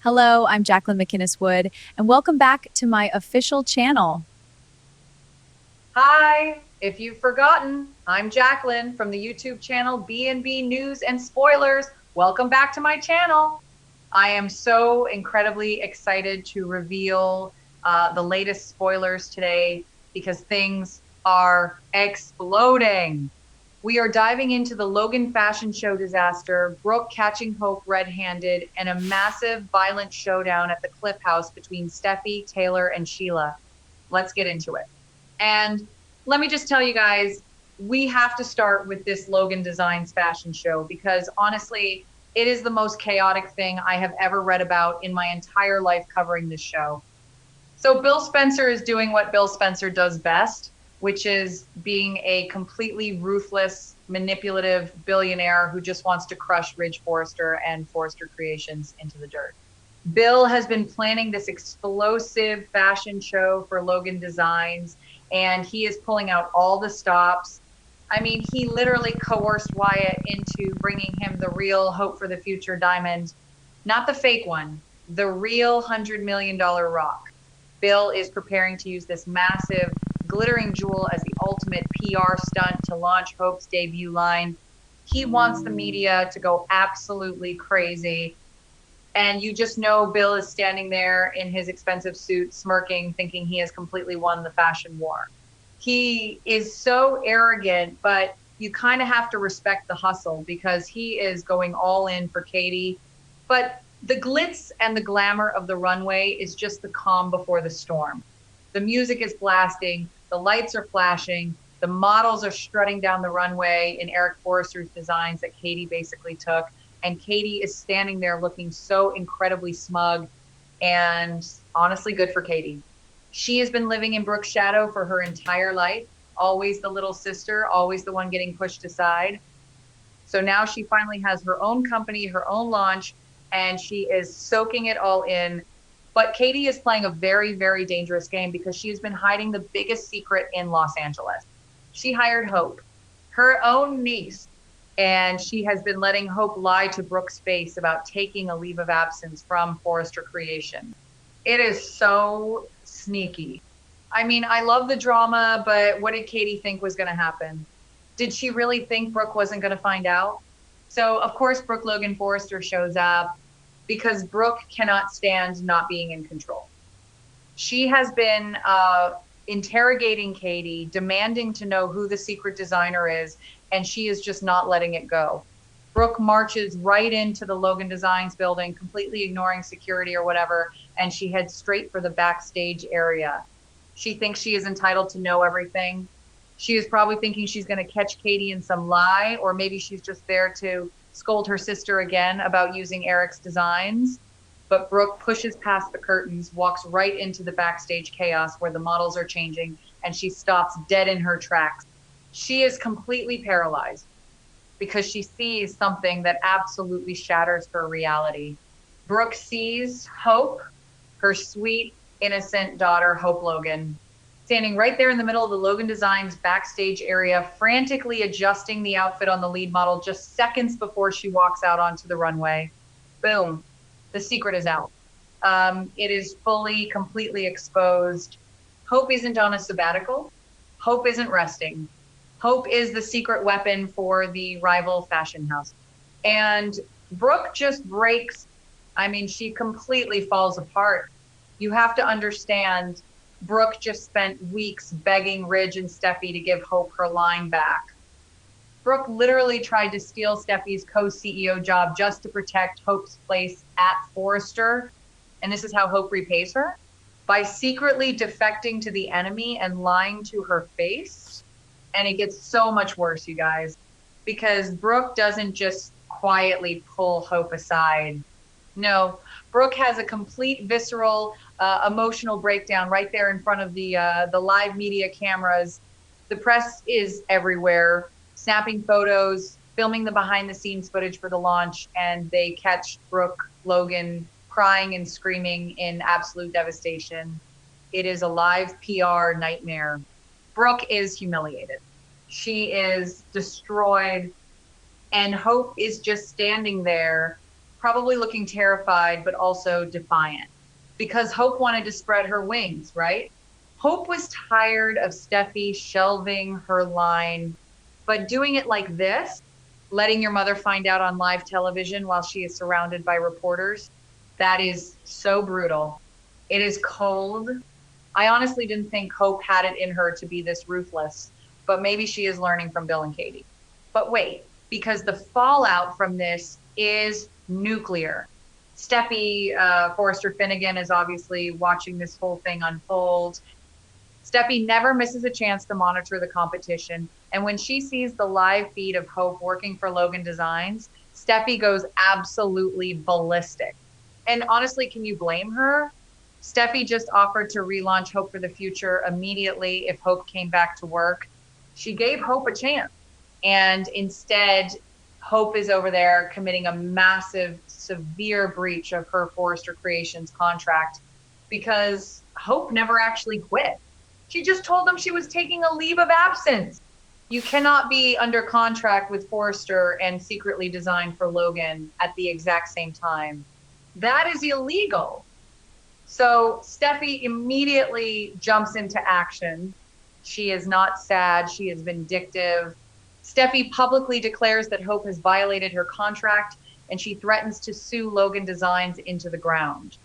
Hello, I'm Jacqueline McInnes Wood, and welcome back to my official channel. Hi, if you've forgotten, I'm Jacqueline from the YouTube channel B&B News and Spoilers. Welcome back to my channel. I am so incredibly excited to reveal the latest spoilers today because things are exploding. We are diving into the Logan fashion show disaster, Brooke catching Hope red-handed, and a massive violent showdown at the Cliff House between Steffi, Taylor, and Sheila. Let's get into it. And let me just tell you guys, we have to start with this Logan Designs fashion show because honestly, it is the most chaotic thing I have ever read about in my entire life covering this show. So Bill Spencer is doing what Bill Spencer does best, which is being a completely ruthless, manipulative billionaire who just wants to crush Ridge Forrester and Forrester Creations into the dirt. Bill has been planning this explosive fashion show for Logan Designs, and he is pulling out all the stops. I mean, he literally coerced Wyatt into bringing him the real Hope for the Future diamond, not the fake one, the real $100 million rock. Bill is preparing to use this massive glittering jewel as the ultimate PR stunt to launch Hope's debut line. He wants the media to go absolutely crazy. And you just know Bill is standing there in his expensive suit, smirking, thinking he has completely won the fashion war. He is so arrogant, but you kind of have to respect the hustle because he is going all in for Katie. But the glitz and the glamour of the runway is just the calm before the storm. The music is blasting, the lights are flashing, the models are strutting down the runway in Eric Forrester's designs that Katie basically took. And Katie is standing there looking so incredibly smug and honestly good for Katie. She has been living in Brooke's shadow for her entire life, always the little sister, always the one getting pushed aside. So now she finally has her own company, her own launch, and she is soaking it all in. But Katie is playing a very, very dangerous game because she has been hiding the biggest secret in Los Angeles. She hired Hope, her own niece, and she has been letting Hope lie to Brooke's face about taking a leave of absence from Forrester Creation. It is so sneaky. I mean, I love the drama, but what did Katie think was going to happen? Did she really think Brooke wasn't going to find out? So, of course, Brooke Logan Forrester shows up because Brooke cannot stand not being in control. She has been interrogating Katie, demanding to know who the secret designer is, and she is just not letting it go. Brooke marches right into the Logan Designs building, completely ignoring security or whatever, and she heads straight for the backstage area. She thinks she is entitled to know everything. She is probably thinking she's going to catch Katie in some lie, or maybe she's just there to scold her sister again about using Eric's designs. But Brooke pushes past the curtains, walks right into the backstage chaos where the models are changing, and she stops dead in her tracks. She is completely paralyzed because she sees something that absolutely shatters her reality. Brooke sees Hope, her sweet, innocent daughter, Hope Logan, standing right there in the middle of the Logan Designs backstage area, frantically adjusting the outfit on the lead model just seconds before she walks out onto the runway. Boom, the secret is out. It is fully, completely exposed. Hope isn't on a sabbatical. Hope isn't resting. Hope is the secret weapon for the rival fashion house. And Brooke just breaks. I mean, she completely falls apart. You have to understand, Brooke just spent weeks begging Ridge and Steffi to give Hope her line back. Brooke literally tried to steal Steffi's co-CEO job just to protect Hope's place at Forrester. And this is how Hope repays her by secretly defecting to the enemy and lying to her face. And it gets so much worse, you guys, because Brooke doesn't just quietly pull Hope aside. No, Brooke has a complete visceral, emotional breakdown right there in front of the live media cameras. The press is everywhere, snapping photos, filming the behind the scenes footage for the launch, and they catch Brooke Logan crying and screaming in absolute devastation. It is a live PR nightmare. Brooke is humiliated. She is destroyed, and Hope is just standing there probably looking terrified, but also defiant because Hope wanted to spread her wings, right? Hope was tired of Steffi shelving her line, but doing it like this, letting your mother find out on live television while she is surrounded by reporters, that is so brutal. It is cold. I honestly didn't think Hope had it in her to be this ruthless, but maybe she is learning from Bill and Katie. But wait, because the fallout from this is nuclear. Steffi Forrester Finnegan is obviously watching this whole thing unfold. Steffi never misses a chance to monitor the competition. And when she sees the live feed of Hope working for Logan Designs, Steffi goes absolutely ballistic. And honestly, can you blame her? Steffi just offered to relaunch Hope for the Future immediately if Hope came back to work. She gave Hope a chance. And instead, Hope is over there committing a massive, severe breach of her Forrester Creations contract because Hope never actually quit. She just told them she was taking a leave of absence. You cannot be under contract with Forrester and secretly design for Logan at the exact same time. That is illegal. So Steffi immediately jumps into action. She is not sad. She is vindictive. Steffi publicly declares that Hope has violated her contract and she threatens to sue Logan Designs into the ground.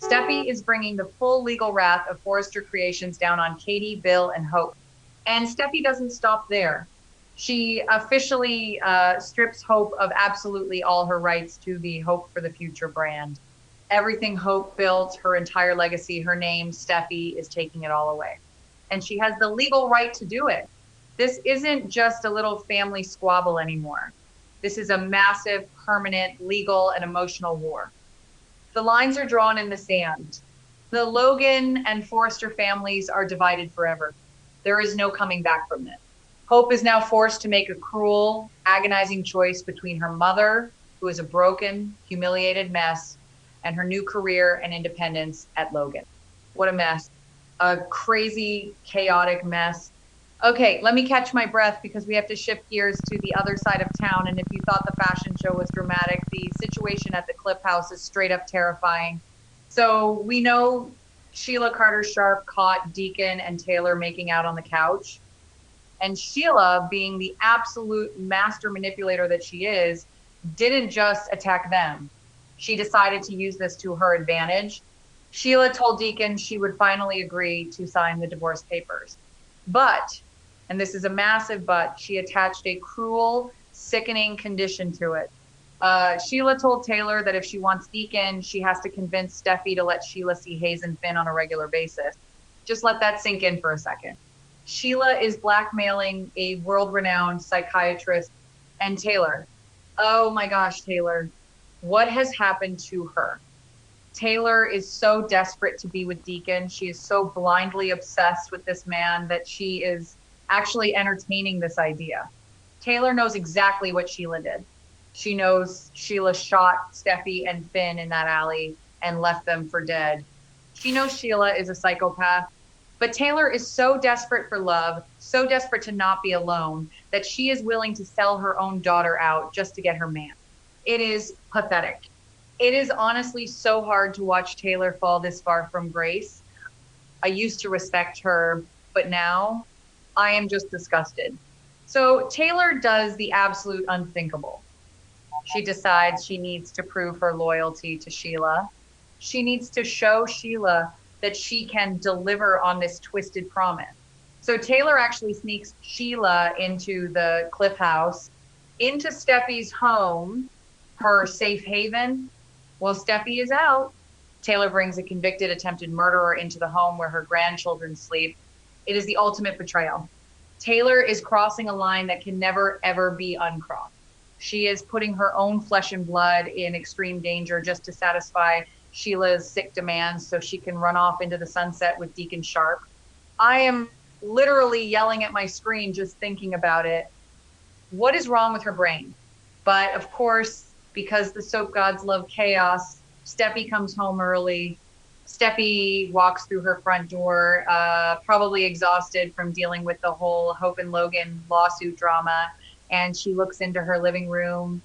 Steffi is bringing the full legal wrath of Forrester Creations down on Katie, Bill, and Hope. And Steffi doesn't stop there. She officially strips Hope of absolutely all her rights to the Hope for the Future brand. Everything Hope built, her entire legacy, her name, Steffi is taking it all away. And she has the legal right to do it. This isn't just a little family squabble anymore. This is a massive, permanent, legal, and emotional war. The lines are drawn in the sand. The Logan and Forrester families are divided forever. There is no coming back from this. Hope is now forced to make a cruel, agonizing choice between her mother, who is a broken, humiliated mess, and her new career and independence at Logan. What a mess. A crazy, chaotic mess. Okay, let me catch my breath because we have to shift gears to the other side of town. And if you thought the fashion show was dramatic, the situation at the Cliff House is straight up terrifying. So we know Sheila Carter Sharp caught Deacon and Taylor making out on the couch. And Sheila, being the absolute master manipulator that she is, didn't just attack them. She decided to use this to her advantage. Sheila told Deacon she would finally agree to sign the divorce papers. But, and this is a massive but, she attached a cruel, sickening condition to it. Sheila told Taylor that if she wants Deacon, she has to convince Steffi to let Sheila see Hayes and Finn on a regular basis. Just let that sink in for a second. Sheila is blackmailing a world-renowned psychiatrist and Taylor. Oh my gosh, Taylor. What has happened to her? Taylor is so desperate to be with Deacon. She is so blindly obsessed with this man that she is actually entertaining this idea. Taylor knows exactly what Sheila did. She knows Sheila shot Steffi and Finn in that alley and left them for dead. She knows Sheila is a psychopath, but Taylor is so desperate for love, so desperate to not be alone, that she is willing to sell her own daughter out just to get her man. It is pathetic. It is honestly so hard to watch Taylor fall this far from grace. I used to respect her, but now I am just disgusted. So Taylor does the absolute unthinkable. She decides she needs to prove her loyalty to Sheila. She needs to show Sheila that she can deliver on this twisted promise. So Taylor actually sneaks Sheila into the Cliff House, into Steffi's home, her safe haven. While Steffi is out, Taylor brings a convicted attempted murderer into the home where her grandchildren sleep. It is the ultimate betrayal. Taylor is crossing a line that can never, ever be uncrossed. She is putting her own flesh and blood in extreme danger just to satisfy Sheila's sick demands so she can run off into the sunset with Deacon Sharp. I am literally yelling at my screen just thinking about it. What is wrong with her brain? But of course, because the soap gods love chaos, Steffi comes home early. Steffi walks through her front door, probably exhausted from dealing with the whole Hope and Logan lawsuit drama. And she looks into her living room.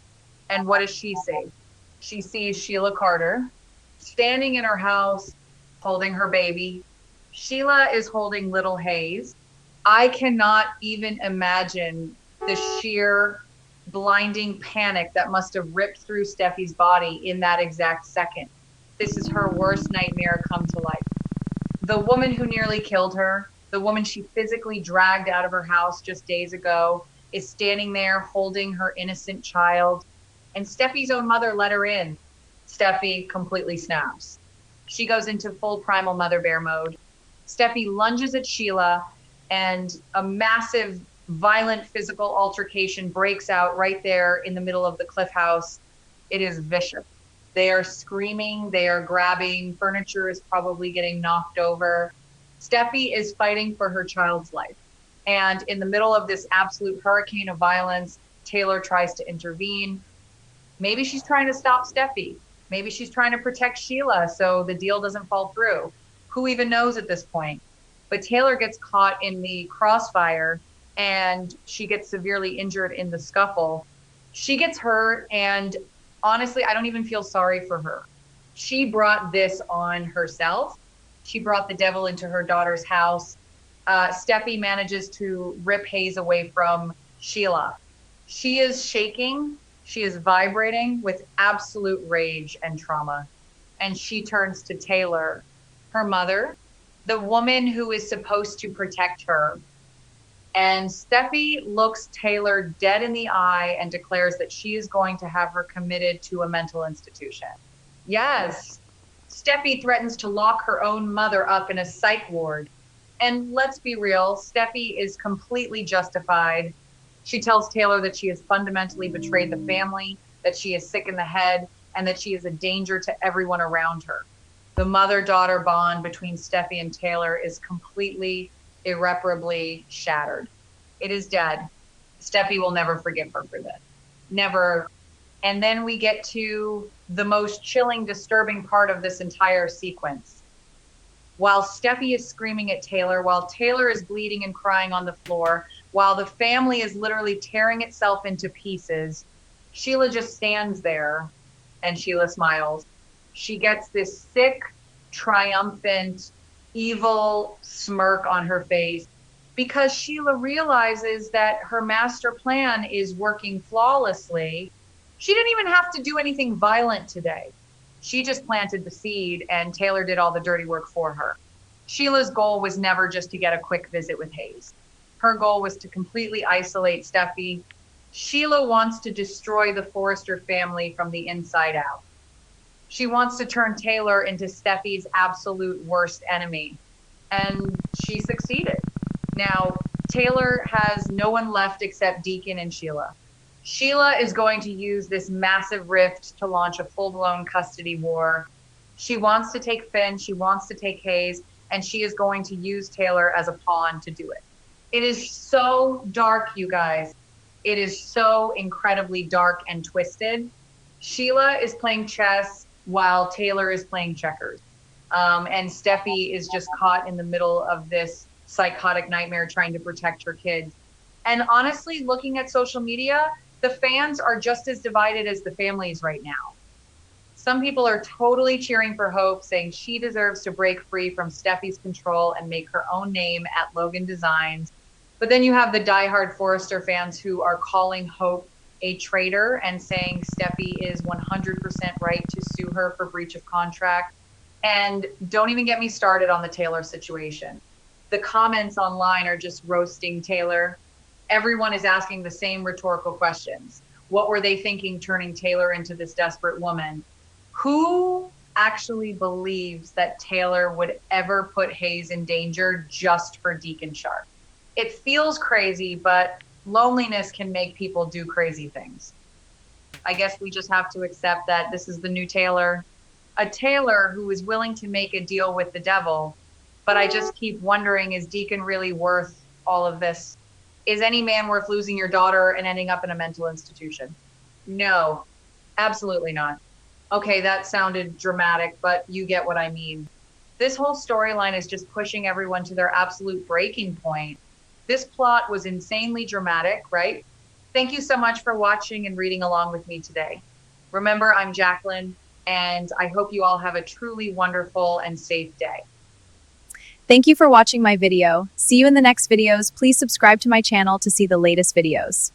And what does she see? She sees Sheila Carter standing in her house holding her baby. Sheila is holding little Hayes. I cannot even imagine the sheer blinding panic that must have ripped through Steffi's body in that exact second. This is her worst nightmare come to life. The woman who nearly killed her, the woman she physically dragged out of her house just days ago, is standing there holding her innocent child. And Steffi's own mother let her in. Steffi completely snaps. She goes into full primal mother bear mode. Steffi lunges at Sheila, and a massive, violent physical altercation breaks out right there in the middle of the Cliff House. It is vicious. They are screaming, they are grabbing, furniture is probably getting knocked over. Steffi is fighting for her child's life. And in the middle of this absolute hurricane of violence, Taylor tries to intervene. Maybe she's trying to stop Steffi. Maybe she's trying to protect Sheila so the deal doesn't fall through. Who even knows at this point? But Taylor gets caught in the crossfire and she gets severely injured in the scuffle. She gets hurt, and honestly, I don't even feel sorry for her. She brought this on herself. She brought the devil into her daughter's house. Steffi manages to rip Hayes away from Sheila. She is shaking. She is vibrating with absolute rage and trauma. And she turns to Taylor, her mother, the woman who is supposed to protect her. And Steffi looks Taylor dead in the eye and declares that she is going to have her committed to a mental institution. Yes, Steffi threatens to lock her own mother up in a psych ward. And let's be real, Steffi is completely justified. She tells Taylor that she has fundamentally betrayed the family, that she is sick in the head, and that she is a danger to everyone around her. The mother-daughter bond between Steffi and Taylor is completely, irreparably shattered. It is dead. Steffi will never forgive her for this. Never. And then we get to the most chilling, disturbing part of this entire sequence. While Steffi is screaming at Taylor, while Taylor is bleeding and crying on the floor, while the family is literally tearing itself into pieces, Sheila just stands there and Sheila smiles. She gets this sick, triumphant, evil smirk on her face because Sheila realizes that her master plan is working flawlessly. She didn't even have to do anything violent today. She just planted the seed and Taylor did all the dirty work for her. Sheila's goal was never just to get a quick visit with Hayes. Her goal was to completely isolate Steffi. Sheila wants to destroy the Forrester family from the inside out. She wants to turn Taylor into Steffi's absolute worst enemy. And she succeeded. Now, Taylor has no one left except Deacon and Sheila. Sheila is going to use this massive rift to launch a full-blown custody war. She wants to take Finn, she wants to take Hayes, and she is going to use Taylor as a pawn to do it. It is so dark, you guys. It is so incredibly dark and twisted. Sheila is playing chess while Taylor is playing checkers. And Steffi is just caught in the middle of this psychotic nightmare trying to protect her kids. And honestly, looking at social media, the fans are just as divided as the families right now. Some people are totally cheering for Hope, saying she deserves to break free from Steffi's control and make her own name at Logan Designs. But then you have the diehard Forrester fans who are calling Hope a traitor and saying Steffi is 100% right to sue her for breach of contract. And don't even get me started on the Taylor situation. The comments online are just roasting Taylor. Everyone is asking the same rhetorical questions. What were they thinking turning Taylor into this desperate woman? Who actually believes that Taylor would ever put Hayes in danger just for Deacon Sharp? It feels crazy, but loneliness can make people do crazy things. I guess we just have to accept that this is the new Taylor, a Taylor who is willing to make a deal with the devil. But I just keep wondering, is Deacon really worth all of this? Is any man worth losing your daughter and ending up in a mental institution? No, absolutely not. Okay, that sounded dramatic, but you get what I mean. This whole storyline is just pushing everyone to their absolute breaking point. This plot was insanely dramatic, right? Thank you so much for watching and reading along with me today. Remember, I'm Jacqueline, and I hope you all have a truly wonderful and safe day. Thank you for watching my video. See you in the next videos. Please subscribe to my channel to see the latest videos.